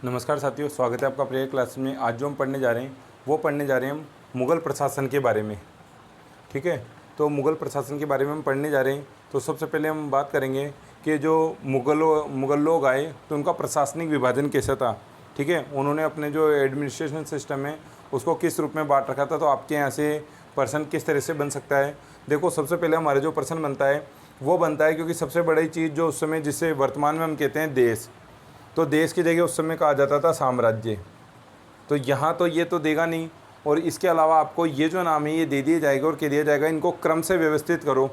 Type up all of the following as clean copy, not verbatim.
नमस्कार साथियों, स्वागत है आपका प्रिय क्लास में। आज जो हम पढ़ने जा रहे हैं वो पढ़ने जा रहे हैं हम मुग़ल प्रशासन के बारे में। ठीक है, तो मुग़ल प्रशासन के बारे में हम पढ़ने जा रहे हैं। तो सबसे पहले हम बात करेंगे कि जो मुग़ल लोग आए तो उनका प्रशासनिक विभाजन कैसा था। ठीक है, उन्होंने अपने जो एडमिनिस्ट्रेशन सिस्टम है उसको किस रूप में बांट रखा था। तो आपके यहाँ से पर्सन किस तरह से बन सकता है। देखो, सबसे पहले हमारा जो पर्सन बनता है वो बनता है क्योंकि सबसे बड़ी चीज़ जो उस समय, जिसे वर्तमान में हम कहते हैं देश, तो देश की जगह उस समय कहा जाता था साम्राज्य। तो यहाँ तो ये तो देगा नहीं, और इसके अलावा आपको ये जो नाम है ये दे दिया जाएगा और कह दिया जाएगा इनको क्रम से व्यवस्थित करो।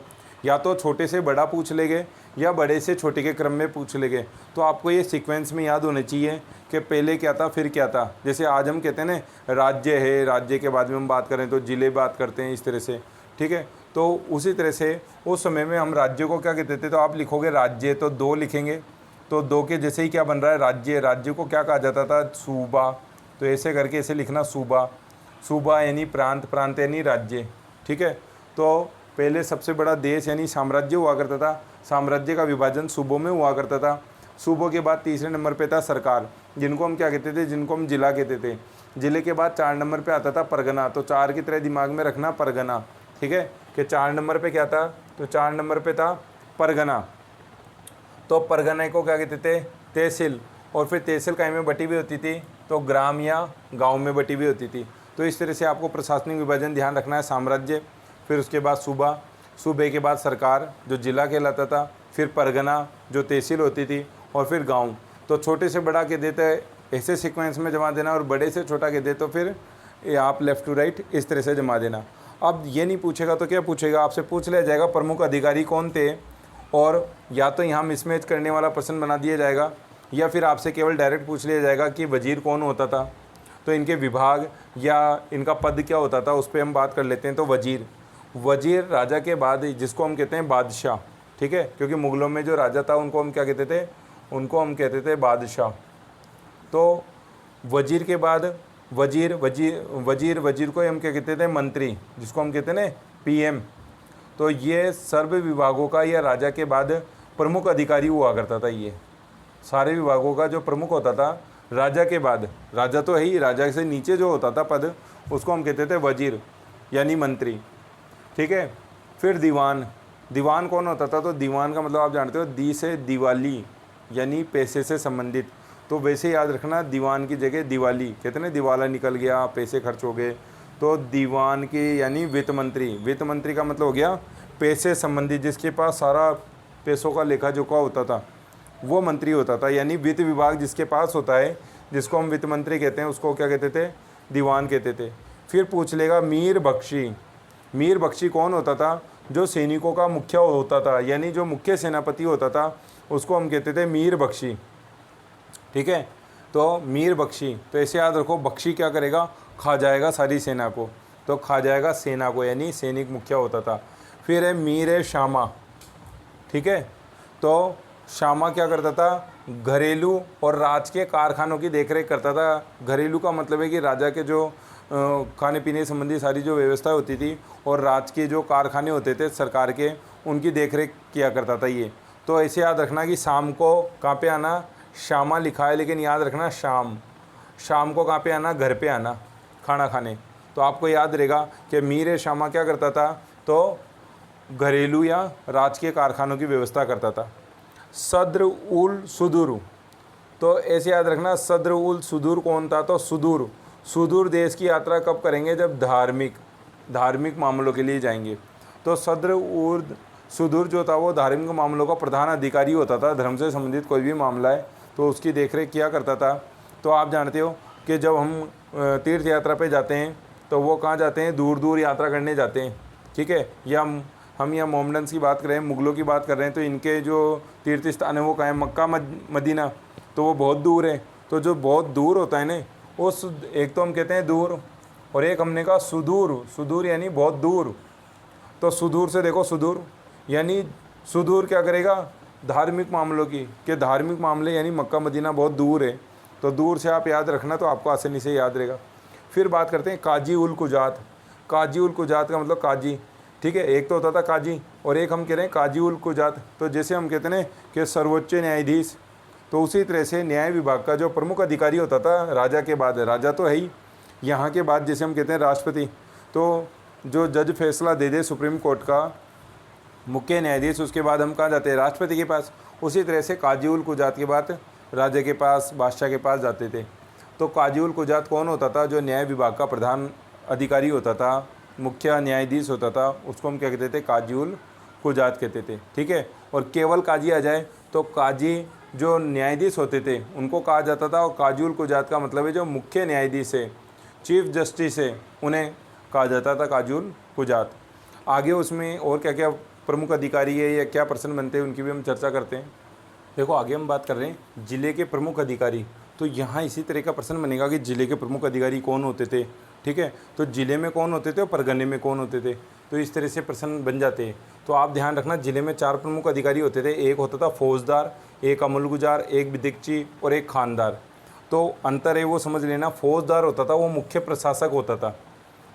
या तो छोटे से बड़ा पूछ लेंगे या बड़े से छोटे के क्रम में पूछ लेंगे। तो आपको ये सीक्वेंस में याद होने चाहिए कि पहले क्या था फिर क्या था। जैसे आज हम कहते हैं ना राज्य है, राज्य के बाद में हम बात करें तो जिले बात करते हैं, इस तरह से। ठीक है, तो उसी तरह से उस समय में हम राज्य को क्या कहते थे। तो आप लिखोगे राज्य तो दो लिखेंगे, तो दो के जैसे ही क्या बन रहा है राज्य। राज्य को क्या कहा जाता था, सूबा। तो ऐसे करके ऐसे लिखना सूबा। सूबा यानी प्रांत, प्रांत यानी राज्य। ठीक है, तो पहले सबसे बड़ा देश यानी साम्राज्य हुआ करता था। साम्राज्य का विभाजन सूबों में हुआ करता था। सूबों के बाद तीसरे नंबर पे था सरकार, जिनको हम क्या कहते थे, जिनको हम जिला कहते थे। जिले के बाद 4 नंबर पे आता था परगना। तो 4 की तरह दिमाग में रखना परगना। ठीक है, कि 4 नंबर पे क्या था, तो 4 नंबर पे था परगना। तो परगना को क्या कहते थे, तहसील। और फिर तहसील कहीं में बटी हुई होती थी, तो ग्राम या गांव में बटी हुई होती थी। तो इस तरह से आपको प्रशासनिक विभाजन ध्यान रखना है। साम्राज्य, फिर उसके बाद सूबा, सूबे के बाद सरकार जो जिला कहलाता था, फिर परगना जो तहसील होती थी, और फिर गांव। तो छोटे से बड़ा के देते ऐसे सीक्वेंस में जमा देना, और बड़े से छोटा के दे तो फिर आप लेफ़्ट टू राइट इस तरह से जमा देना। अब ये नहीं पूछेगा तो क्या पूछेगा, आपसे पूछ लिया जाएगा प्रमुख अधिकारी कौन थे, और या तो यहाँ मिसमैच करने वाला प्रश्न बना दिया जाएगा, या फिर आपसे केवल डायरेक्ट पूछ लिया जाएगा कि वजीर कौन होता था। तो इनके विभाग या इनका पद क्या होता था उस पर हम बात कर लेते हैं। तो वजीर, वजीर राजा के बाद जिसको हम कहते हैं बादशाह। ठीक है, क्योंकि मुग़लों में जो राजा था उनको हम क्या कहते थे, उनको हम कहते थे बादशाह। तो वजीर के बाद वजीर वजीर वजीर वजीर को हम क्या कहते थे, मंत्री, जिसको हम कहते हैं ना पीएम। तो ये सर्व विभागों का या राजा के बाद प्रमुख अधिकारी हुआ करता था। ये सारे विभागों का जो प्रमुख होता था राजा के बाद, राजा तो है ही, राजा से नीचे जो होता था पद उसको हम कहते थे वजीर यानी मंत्री। ठीक है, फिर दीवान। दीवान कौन होता था, तो दीवान का मतलब आप जानते हो, दी से दिवाली यानी पैसे से संबंधित। तो वैसे याद रखना, दीवान की जगह दिवाली कहते हैं, दिवाला निकल गया, पैसे खर्च हो गए। तो दीवान की यानी वित्त मंत्री। वित्त मंत्री का मतलब हो गया पैसे संबंधित, जिसके पास सारा पैसों का लेखा जोखा होता था वो मंत्री होता था। यानी वित्त विभाग जिसके पास होता है, जिसको हम वित्त मंत्री कहते हैं, उसको क्या कहते थे, दीवान कहते थे। फिर पूछ लेगा मीर बख्शी। मीर बख्शी कौन होता था, जो सैनिकों का मुख्य होता था, यानी जो मुख्य सेनापति होता था उसको हम कहते थे मीर बख्शी। ठीक है, तो मीर बख्शी, तो ऐसे याद रखो, बख्शी क्या करेगा, खा जाएगा सारी सेना को। तो खा जाएगा सेना को, यानी सैनिक मुखिया होता था। फिर है मीर शामा। ठीक है, तो शामा क्या करता था, घरेलू और राज के कारखानों की देखरेख करता था। घरेलू का मतलब है कि राजा के जो खाने पीने संबंधी सारी जो व्यवस्था होती थी, और राज के जो कारखाने होते थे सरकार के, उनकी देखरेख किया करता था ये। तो ऐसे याद रखना कि शाम को कहाँ पे आना, शामा लिखा है लेकिन याद रखना शाम। शाम को कहाँ पे आना, घर पे आना खाना खाने। तो आपको याद रहेगा कि मीर शामा क्या करता था, तो घरेलू या राज के कारखानों की व्यवस्था करता था। सद्र उल सुदूर, तो ऐसे याद रखना, सद्र उल सुदूर कौन था, तो सुदूर। सुदूर देश की यात्रा कब करेंगे, जब धार्मिक मामलों के लिए जाएंगे। तो सद्र उल सुदूर जो था वो धार्मिक मामलों का प्रधान अधिकारी होता था। धर्म से संबंधित कोई भी मामला है तो उसकी देखरेख किया करता था। तो आप जानते हो कि जब हम तीर्थ यात्रा पे जाते हैं तो वो कहाँ जाते हैं, दूर दूर यात्रा करने जाते हैं। ठीक है, या हम यहाँ मोहम्मडन्स की बात कर रहे हैं, मुग़लों की बात कर रहे हैं, तो इनके जो तीर्थ स्थान है वो कहाँ है, मक्का मदीना। तो वो बहुत दूर है। तो जो बहुत दूर होता है ना, उस एक तो हम कहते हैं दूर, और एक हमने कहा सुदूर। सुदूर यानी बहुत दूर। तो सुदूर से देखो, सुदूर यानी सुदूर क्या करेगा, धार्मिक मामलों की, कि धार्मिक मामले यानी मक्का मदीना बहुत दूर है। तो दूर से आप याद रखना, तो आपको आसानी से याद रहेगा। फिर बात करते हैं काजी उल कुजात। काजी उल कुजात का मतलब काजी। ठीक है, एक तो होता था काजी, और एक हम कह रहे हैं काजी उल कुजात। तो जैसे हम कहते हैं कि सर्वोच्च न्यायाधीश, तो उसी तरह से न्याय विभाग का जो प्रमुख अधिकारी होता था राजा के बाद, राजा तो है ही, यहाँ के बाद जैसे हम कहते हैं राष्ट्रपति, तो जो जज फैसला दे दे सुप्रीम कोर्ट का मुख्य न्यायाधीश, उसके बाद हम कहाँ जाते हैं, राष्ट्रपति के पास। उसी तरह से काजी उल कुजात के बाद राजा के पास, बादशाह के पास जाते थे। तो काजी उल कुजात कौन होता था, जो न्याय विभाग का प्रधान अधिकारी होता था, मुख्य न्यायाधीश होता था, उसको हम क्या कहते थे, काजी उल कुजात कहते थे। ठीक है। और केवल काजी आ जाए तो काजी जो न्यायाधीश होते थे उनको कहा जाता था, और काजी उल कुजात का मतलब है जो मुख्य न्यायाधीश है, चीफ जस्टिस है, उन्हें कहा जाता था काजी उल कुजात। आगे उसमें और क्या क्या प्रमुख अधिकारी है या क्या पर्सन बनते हैं उनकी भी हम चर्चा करते हैं। देखो आगे हम बात कर रहे हैं ज़िले के प्रमुख अधिकारी, तो यहाँ इसी तरह का प्रश्न बनेगा कि ज़िले के प्रमुख अधिकारी कौन होते थे। ठीक है। तो ज़िले में कौन होते थे और परगने में कौन होते थे, तो इस तरह से प्रश्न बन जाते हैं। तो आप ध्यान रखना, ज़िले में 4 प्रमुख अधिकारी होते थे, एक होता था फौजदार, एक अमलगुजार, एक विदिक्ची और एक खानदार। तो अंतर है वो समझ लेना, फौजदार होता था वो मुख्य प्रशासक होता था।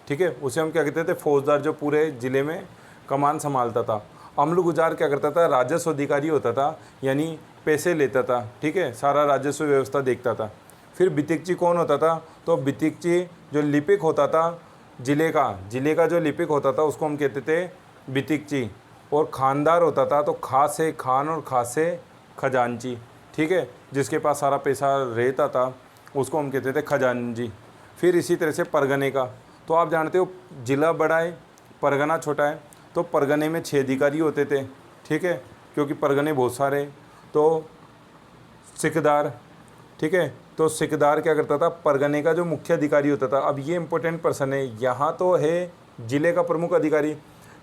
ठीक है, उसे हम क्या कहते थे, फौजदार, जो पूरे ज़िले में कमान संभालता था। अमलगुजार क्या करता था, राजस्व अधिकारी होता था, यानी पैसे लेता था। ठीक है, सारा राजस्व व्यवस्था देखता था। फिर वितिकची कौन होता था, तो वितिकची जो लिपिक होता था ज़िले का जो लिपिक होता था उसको हम कहते थे वितिकची। और खानदार होता था, तो खा से खान और खा से खजांची। ठीक है, जिसके पास सारा पैसा रहता था उसको हम कहते थे खजांची। फिर इसी तरह से परगने का, तो आप जानते हो ज़िला बड़ा है, परगना छोटा है, तो परगने में 6 अधिकारी होते थे। ठीक है, क्योंकि परगने बहुत सारे। तो सिकदार, ठीक है, तो सिकदार क्या करता था, परगने का जो मुख्य अधिकारी होता था। अब ये इंपॉर्टेंट पर्सन है, यहाँ तो है ज़िले का प्रमुख अधिकारी,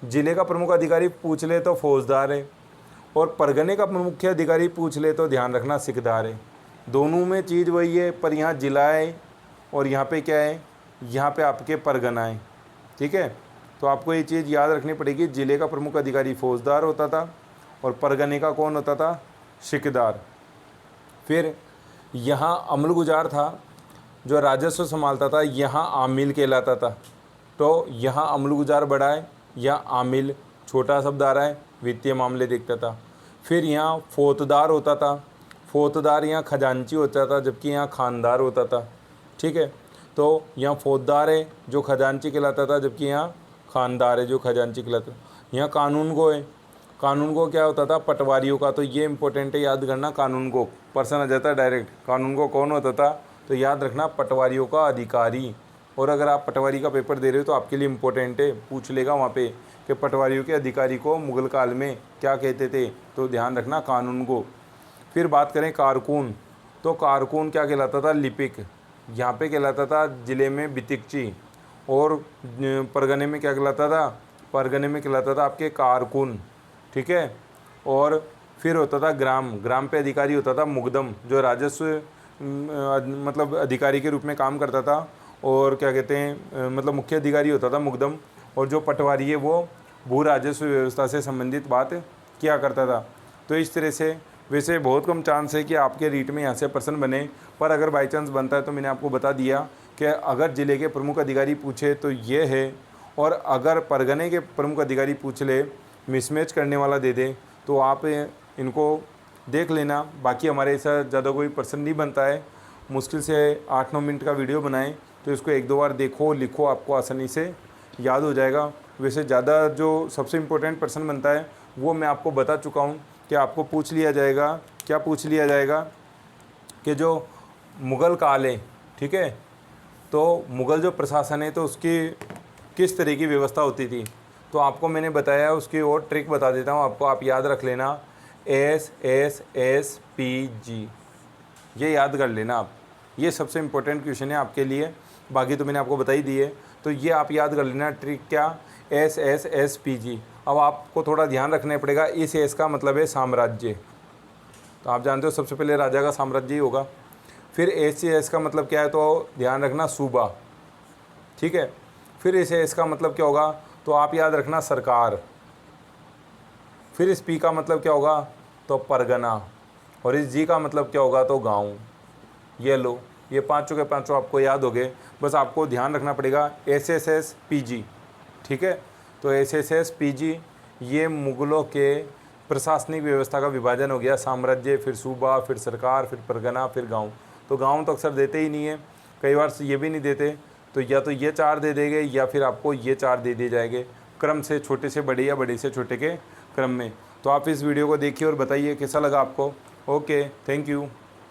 ज़िले का प्रमुख अधिकारी पूछ ले तो फौजदार है, और परगने का मुख्य अधिकारी पूछ ले तो ध्यान रखना सिकदार है। दोनों में चीज़ वही है, पर यहाँ जिला है और यहाँ पे क्या है, यहाँ पे आपके परगना है। ठीक है, तो आपको ये चीज़ याद रखनी पड़ेगी, ज़िले का प्रमुख अधिकारी फौजदार होता था और परगने का कौन होता था, सिकदार। फिर यहाँ अमलगुजार था जो राजस्व संभालता था, यहाँ आमिल कहलाता था। तो यहाँ अमलगुजार बड़ा है, यहाँ आमिल छोटा शब्द आ रहा है, वित्तीय मामले देखता था। फिर यहाँ फौतदार होता था, फौतदार यहाँ खजांची होता था, जबकि यहाँ खानदार होता था। ठीक है, तो यहाँ फौजदार है जो खजांची कहलाता था, जबकि यहाँ खानदार है जो खजांची कहलाता था। यहाँ कानून गो है, कानून गो क्या होता था, पटवारियों का। तो ये इंपॉर्टेंट है, याद करना, कानून गो पर्सन आ जाता है डायरेक्ट। कानून गो कौन होता था, तो याद रखना पटवारियों का अधिकारी। और अगर आप पटवारी का पेपर दे रहे हो तो आपके लिए इम्पोर्टेंट है, पूछ लेगा वहाँ पे कि पटवारियों के अधिकारी को मुगल काल में क्या कहते थे, तो ध्यान रखना कानून गो। फिर बात करें कारकुन, तो कारकुन क्या कहलाता था, लिपिक। यहाँ पे कहलाता था ज़िले में वितिकची, और परगने में क्या कहलाता था, परगने में कहलाता था आपके कारकुन। ठीक है, और फिर होता था ग्राम, ग्राम पे अधिकारी होता था मुकदम, जो राजस्व मतलब अधिकारी के रूप में काम करता था, और क्या कहते हैं मतलब मुख्य अधिकारी होता था मुकदम। और जो पटवारी है वो भू राजस्व व्यवस्था से संबंधित बात किया करता था। तो इस तरह से वैसे बहुत कम चांस है कि आपके रीट में यहाँ से प्रश्न बने, पर अगर बाई चांस बनता है तो मैंने आपको बता दिया कि अगर ज़िले के प्रमुख अधिकारी पूछे तो ये है, और अगर परगने के प्रमुख अधिकारी पूछ ले, मिसमैच करने वाला दे दे, तो आप इनको देख लेना। बाकी हमारे ऐसा ज़्यादा कोई प्रश्न नहीं बनता है, मुश्किल से 8-9 मिनट का वीडियो बनाएं, तो इसको 1-2 बार देखो, लिखो, आपको आसानी से याद हो जाएगा। वैसे ज़्यादा जो सबसे इम्पोर्टेंट प्रश्न बनता है वो मैं आपको बता चुका हूँ कि आपको पूछ लिया जाएगा, क्या पूछ लिया जाएगा कि जो मुग़ल काल है, ठीक है, तो मुग़ल जो प्रशासन है तो उसकी किस तरह की व्यवस्था होती थी। तो आपको मैंने बताया, उसकी और ट्रिक बता देता हूँ आपको, आप याद रख लेना, SSSPG, ये याद कर लेना आप। ये सबसे इम्पोर्टेंट क्वेश्चन है आपके लिए, बाकी तो मैंने आपको बता ही दी है। तो ये आप याद कर लेना ट्रिक, क्या, SSSPG। अब आपको थोड़ा ध्यान रखना पड़ेगा, इस एस का मतलब है साम्राज्य, तो आप जानते हो सबसे पहले राजा का साम्राज्य ही होगा। फिर एस का मतलब क्या है, तो ध्यान रखना सूबा, ठीक है। फिर इस एस का मतलब क्या होगा, तो आप याद रखना सरकार। फिर इस पी का मतलब क्या होगा, तो परगना। और इस जी का मतलब क्या होगा, तो गांव। ये लो, ये पांचों के पांचों आपको याद हो गए। बस आपको ध्यान रखना पड़ेगा SSSPG, ठीक है। तो SSSPG ये मुग़लों के प्रशासनिक व्यवस्था का विभाजन हो गया, साम्राज्य, फिर सूबा, फिर सरकार, फिर परगना, फिर गांव। तो गांव तो अक्सर देते ही नहीं है, कई बार ये भी नहीं देते, तो या तो ये 4 दे देंगे या फिर आपको ये 4 दे दिए जाएंगे क्रम से, छोटे से बड़े या बड़े से छोटे के क्रम में। तो आप इस वीडियो को देखिए और बताइए कैसा लगा आपको। Okay, thank you.